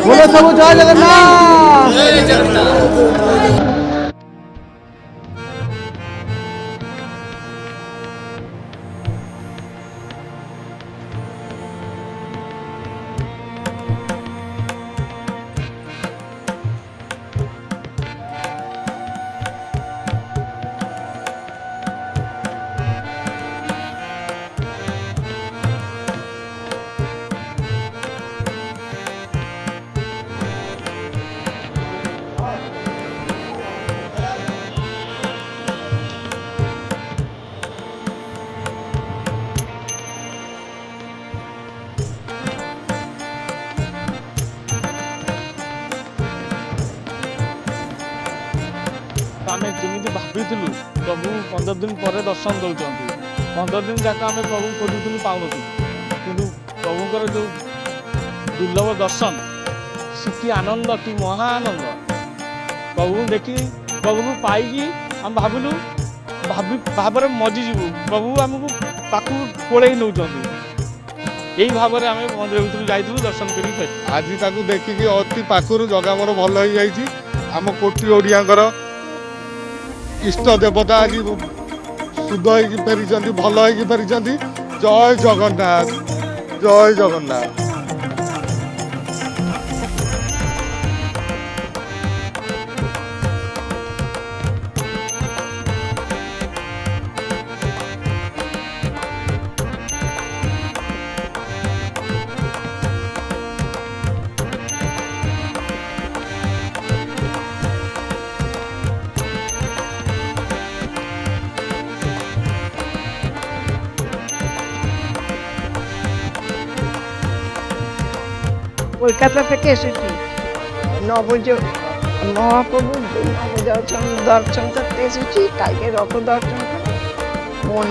बोलो सब जय जगन्नाथ। आमे जमी भाविलु प्रभु 15 दिन पर दर्शन दौरान 15 दिन जाक आम प्रभु खोजुलु पाऊन कि प्रभुकर जो दुर्लभ दर्शन कि आनंद कि महा आनंद प्रभु देखी प्रभु को पाई आम भाविलु भाव मजिजु प्रभु आमको पाखु कोड़े नौ यही भाव में आम मंदिर भर जाइलु दर्शन कर आज देखिकी अति पाखर जगह मोर भल हो जाइए आम कोटी ओडियांकर इष्ट देवता आज शुद्ध हो फेरी भल हो फेरी जय जगन्नाथ जय जगन्नाथ। কলকাতা থেকে এসেছি মহাপ্রভু নবদর্শন করতে এসেছি। কালকে রথ দর্শন করে মন